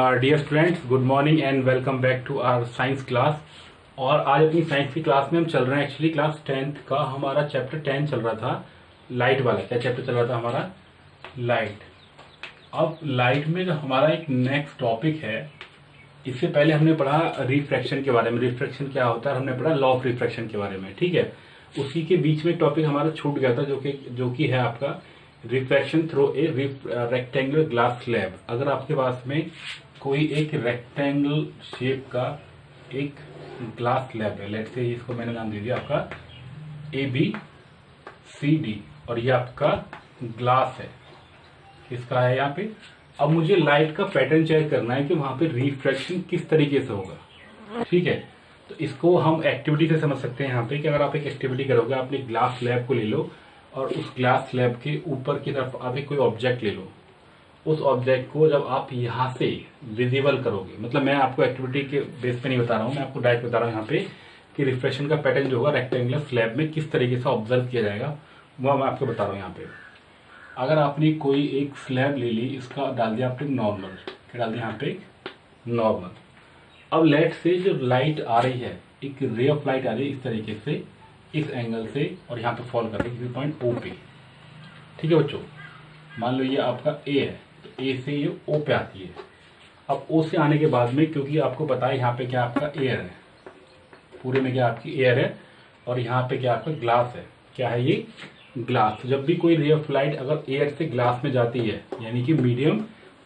Dear students, good morning and welcome back to our science class. और आज अपनी science की क्लास में हम चल रहे हैं एक्चुअली क्लास 10th का हमारा चैप्टर 10 चल रहा था, लाइट वाला। क्या चैप्टर चल रहा था हमारा? लाइट। अब लाइट में जो हमारा एक नेक्स्ट टॉपिक है, इससे पहले हमने पढ़ा रिफ्रैक्शन के बारे में। रिफ्रैक्शन क्या होता है हमने पढ़ा, लॉ ऑफ रिफ्रैक्शन के बारे में। ठीक है, उसी के बीच में टॉपिक हमारा छूट गया था जो कि है आपका refraction through a rectangular glass slab. अगर आपके पास में कोई एक रेक्टेंगल शेप का एक ग्लास स्लैब है, लेट्स से इसको मैंने नाम दे दिया आपका ABCD, और ये आपका ग्लास है, इसका है यहाँ पे। अब मुझे लाइट का पैटर्न चेक करना है कि वहां पे रिफ्रैक्शन किस तरीके से होगा। ठीक है, तो इसको हम एक्टिविटी से समझ सकते हैं यहाँ पे कि अगर आप एक एक्टिविटी करोगे, आप एक ग्लास स्लैब को ले लो और उस ग्लास स्लैब के ऊपर की तरफ आप एक कोई ऑब्जेक्ट ले लो। उस ऑब्जेक्ट को जब आप यहाँ से विजिबल करोगे, मतलब मैं आपको एक्टिविटी के बेस पे नहीं बता रहा हूँ, मैं आपको डायरेक्ट बता रहा हूँ यहाँ पे कि रिफ्रैक्शन का पैटर्न जो होगा रेक्टेंगुलर स्लैब में किस तरीके से ऑब्जर्व किया जाएगा, वो मैं आपको बता रहा हूँ यहाँ पे। अगर आपने कोई एक स्लैब ले ली, इसका डाल दिया आपने नॉर्मल, क्या डाल दिया यहाँ पे नॉर्मल। अब लेट से जो लाइट आ रही है, एक रे ऑफ लाइट आ रही है इस तरीके से, इस एंगल से, और यहाँ पे फॉल कर रही है किसी पॉइंट O पे। ठीक है बच्चों, मान लो ये आपका A है, तो A से ये O पे आती है। अब O से आने के बाद में, क्योंकि आपको पता है यहाँ पे क्या आपका एयर है, पूरे में क्या आपकी एयर है, और यहाँ पे क्या आपका ग्लास है। क्या है ये? ग्लास। तो जब भी कोई रे ऑफ लाइट अगर एयर से ग्लास में जाती है, यानी कि मीडियम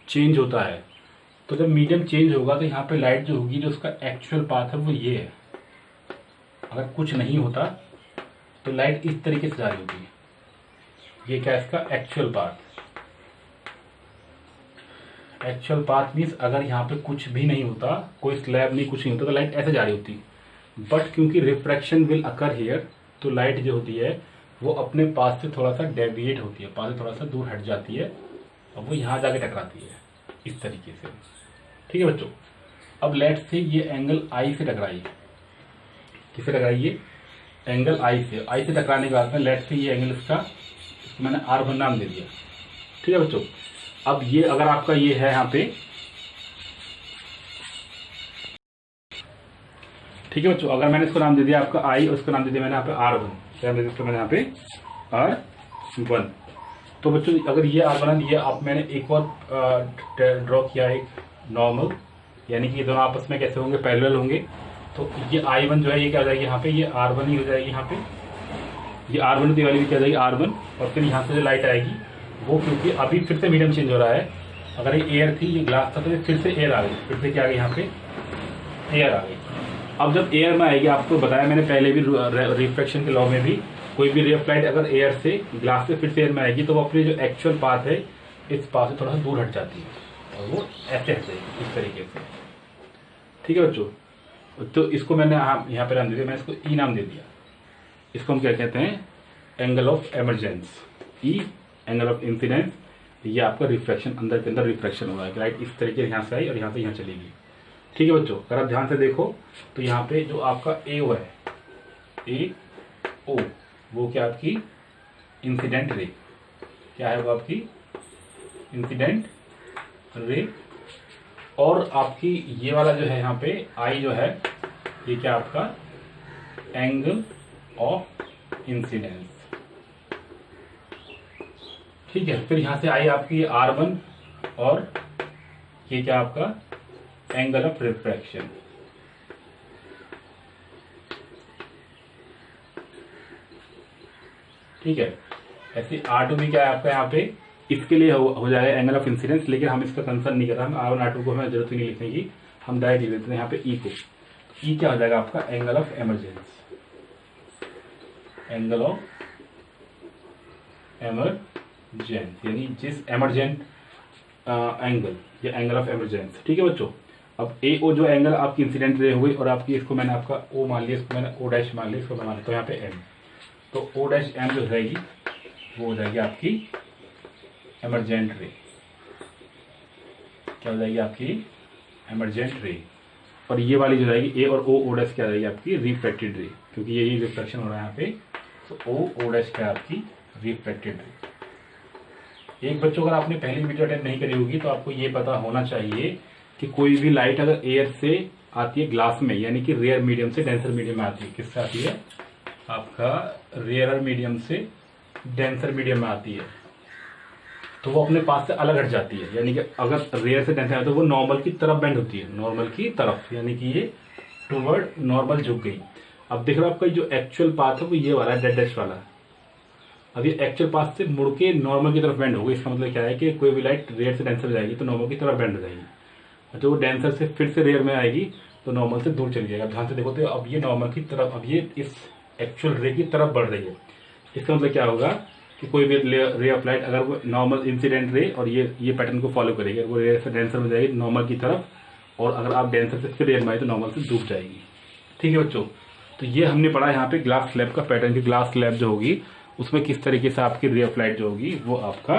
चेंज होता है, तो जब मीडियम चेंज होगा तो यहाँ पे लाइट जो होगी, जो उसका एक्चुअल पाथ है वो ये है। अगर कुछ नहीं होता तो लाइट इस तरीके से जा रही होगी। ये क्या है इसका actual path. Actual path means अगर यहाँ पे कुछ भी नहीं होता, कोई स्लैब नहीं, कुछ नहीं होता, तो लाइट ऐसे जा रही होती। बट क्योंकि रिफ्रैक्शन विल अकर हियर, तो लाइट जो होती है वो अपने पाथ से थोड़ा सा डेविएट होती है, पाथ से थोड़ा सा दूर हट जाती है, और वो यहाँ जाके टकराती है इस तरीके से। ठीक है बच्चों, अब लेट से ये एंगल I से टकराई। किससे टकराई? ये एंगल I से। I से टकराने के बाद में लेट से ये एंगल इसका मैंने R1 नाम दे दिया। ठीक है बच्चों, अब ये अगर आपका ये है यहाँ पे, ठीक है बच्चों, अगर मैंने इसको नाम दे दिया आपका I और इसको नाम दे दिया मैंने यहाँ पे R1, क्या नाम दे दिया इसको मैंने यहाँ पे R1। तो बच्चों अगर ये R1 ये आप मैंने एक और ड्रॉ किया एक नॉर्मल, यानी कि ये दोनों आपस में कैसे होंगे? पैरेलल होंगे। तो ये I1 जो है ये क्या हो जाएगी यहाँ पे, ये R1 ही हो जाएगी यहाँ पे। ये R1 होती वाली भी क्या हो जाएगी R1, और फिर यहाँ से जो लाइट आएगी वो, क्योंकि अभी फिर से मीडियम चेंज हो रहा है। अगर ये एयर थी, ये ग्लास था, तो फिर से एयर आ गई, फिर से क्या आ गई यहाँ पे एयर आ गई। अब जब एयर में आएगी, आपको बताया मैंने पहले भी रिफ्रैक्शन के लॉ में भी, कोई भी रे ऑफ लाइट अगर एयर से ग्लास से फिर से एयर में आएगी तो वो अपने जो एक्चुअल पाथ है इस पाथ से थोड़ा सा दूर हट जाती है, और वो ऐसे हट जाएगी इस तरीके से। ठीक है बच्चों, तो इसको मैंने यहाँ पे नाम दे दिया, मैं इसको E नाम दे दिया। इसको हम क्या कहते हैं? Angle of emergence. E angle of incidence. ये आपका रिफ्रैक्शन, अंदर के अंदर रिफ्रैक्शन हो रहा है, लाइट इस तरीके से यहाँ से आई और यहाँ से यहाँ चलेगी। ठीक है बच्चों, अगर आप ध्यान से देखो तो यहाँ पे जो आपका AO है, AO, वो क्या आपकी इंसिडेंट रे, क्या है वो आपकी इंसिडेंट रे। और आपकी ये वाला जो है यहाँ पे I जो है, ये क्या आपका एंगल ऑफ इंसिडेंस। ठीक है, फिर यहाँ से आई आपकी R1, और ये क्या आपका एंगल ऑफ रिफ्रैक्शन। ठीक है, ऐसे R2 भी क्या है आपका यहाँ पे, इसके लिए हो जाएगा एंगल ऑफ इंसिडेंस, लेकिन हम इसका कंसर्न नहीं कर रहे, हम R1 R2 को हमें जरूरत ही नहीं लिखने की, हम डायरेक्ट लिख देते हैं यहाँ पे E को। E क्या हो जाएगा आपका angle of emergence. Angle of emergence यानी जिस एमरजेंट एंगल, ये एंगल ऑफ एमरजेंस। ठीक है बच्चों, अब AO जो एंगल आपकी इंसिडेंट रे हुई, और आपकी इसको मैंने आपका O मान लिया, इसको मैंने O' मान लिया, इसको मैं मान लेता हूँ यहाँ पे M। तो O' M जो रहेगी वो हो जाएगी आपकी एमरजेंट रे। क्या हो जाएगी आपकी एमरजेंट रे। और ये वाली जो रहेगी A और O' क्या रहेगी आपकी रिफ्रैक्टेड रे, क्योंकि यही रिफ्रैक्शन हो रहा है यहाँ पे। तो O' क्या आपकी रिफ्रैक्टेड रे। एक बच्चों, अगर आपने पहली वीडियो अटेंड नहीं करी होगी तो आपको ये पता होना चाहिए कि कोई भी लाइट अगर एयर से आती है ग्लास में, यानी कि रेयर मीडियम से डेंसर मीडियम में आती है, किससे आती है, आपका रेयर मीडियम से डेंसर मीडियम में आती है, तो वो अपने पास से अलग हट जाती है। यानी कि अगर रेयर से डेंसर है तो वो नॉर्मल की तरफ बेंड होती है, नॉर्मल की तरफ, यानी कि ये टूवर्ड नॉर्मल झुक गई। अब देख रहे हो आपका जो एक्चुअल पाथ है वो ये वाला डेड डैश वाला, अब ये एक्चुअल पाथ से मुड़ के नॉर्मल की तरफ बेंड होगी। इसका मतलब क्या है कि कोई भी लाइट रेयर से डेंसर जाएगी तो नॉर्मल की तरफ बेंड हो जाएगी, तो वो डेंसर से फिर से रेयर में आएगी तो नॉर्मल से दूर चली जाएगी। ध्यान से देखो तो अब ये नॉर्मल की तरफ, अब ये इस एक्चुअल रे की तरफ बढ़ रही है। इसका मतलब क्या होगा कि कोई भी रे ऑफ लाइट अगर वो नॉर्मल इंसिडेंट रे और ये पैटर्न को फॉलो करेगी, वो रेयर से डेंसर में जाएगी नॉर्मल की तरफ, और अगर आप डेंसर से फिर रेयर में आए तो नॉर्मल से डूब जाएगी। ठीक है बच्चों, तो ये हमने पढ़ा यहाँ पे ग्लास स्लैब का पैटर्न, की ग्लास स्लैब जो होगी उसमें किस तरीके से आपकी रे ऑफ लाइट जो होगी वो आपका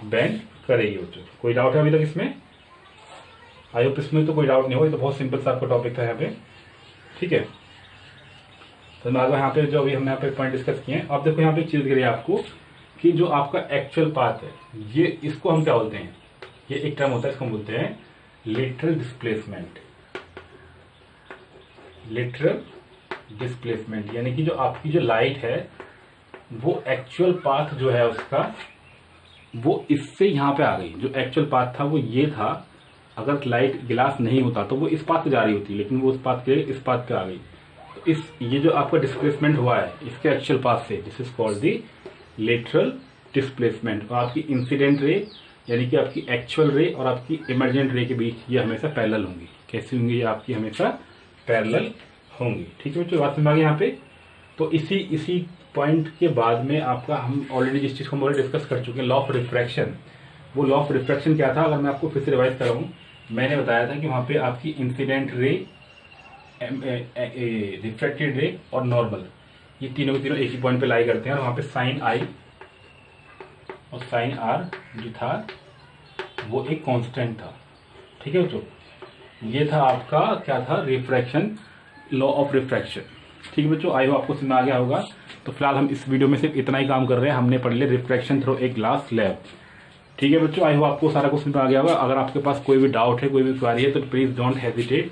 बेंड करेगी बच्चों। कोई डाउट है अभी तक इसमें? आई होप इसमें तो कोई डाउट नहीं हो, ये तो बहुत सिंपल सा आपका टॉपिक था यहाँ पे। ठीक है, तो मैं यहाँ पे जो अभी हमने यहाँ पे पॉइंट डिस्कस किए हैं, अब देखो यहाँ पे चीज गिरी आपको कि जो आपका एक्चुअल पाथ है, ये इसको हम क्या बोलते हैं, ये एक टर्म होता है, इसको हम बोलते हैं लेटरल डिस्प्लेसमेंट। लेटरल डिस्प्लेसमेंट यानी कि जो आपकी जो लाइट है वो एक्चुअल पाथ जो है उसका वो इससे यहाँ पे आ गई। जो एक्चुअल पाथ था वो ये था, अगर लाइट गिलास नहीं होता तो वो इस पाथ से जा रही होती, लेकिन वो उस पाथ के इस पाथ पे आ गई। तो इस ये जो आपका डिस्प्लेसमेंट हुआ है इसके एक्चुअल पाथ से, this is called the lateral displacement. और आपकी इंसिडेंट रे यानी कि आपकी एक्चुअल रे और आपकी इमरजेंट रे के बीच ये हमेशा पैरेलल होंगी। कैसी होंगी? ये आपकी हमेशा पैरेलल होंगी। ठीक है बच्चों, बात समझ आ गई यहाँ पे। तो इसी पॉइंट के बाद में आपका हम ऑलरेडी जिस चीज को हम ऑलरेडी डिस्कस कर चुके हैं, लॉ ऑफ रिफ्रैक्शन। वो लॉ ऑफ रिफ्रैक्शन क्या था, अगर मैं आपको फिर से रिवाइज कराऊं, मैंने बताया था कि वहां पे आपकी इंसिडेंट रे, रिफ्रैक्टेड रे और नॉर्मल, ये तीनों के तीनों एक ही पॉइंट पे लाई करते हैं, और वहां पे साइन आई और साइन आर जो था वो एक कांस्टेंट था। ठीक है बच्चों, ये था आपका क्या था, रिफ्रैक्शन, लॉ ऑफ रिफ्रैक्शन। ठीक है बच्चों, आई होप आपको समझ आ गया होगा। तो फिलहाल हम इस वीडियो में सिर्फ इतना ही काम कर रहे हैं, हमने पढ़ लिया refraction through a glass slab. ठीक है बच्चों, आई होप आपको सारा कुछ समझ आ गया होगा। अगर आपके पास कोई भी डाउट है, कोई भी क्वेरी है, तो please don't hesitate,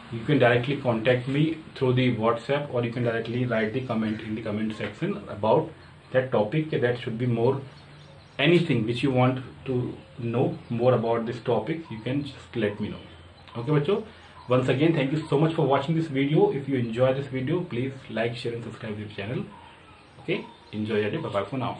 you can directly contact me through the WhatsApp, or you can directly write the comment in the comment section about that topic. That should be more anything which you want to know more about this topic, you can just let me know. Okay bachcho, once again thank you so much for watching this video. If you enjoy this video, please like, share and subscribe to the channel. Okay, enjoy your day. Bye bye for now.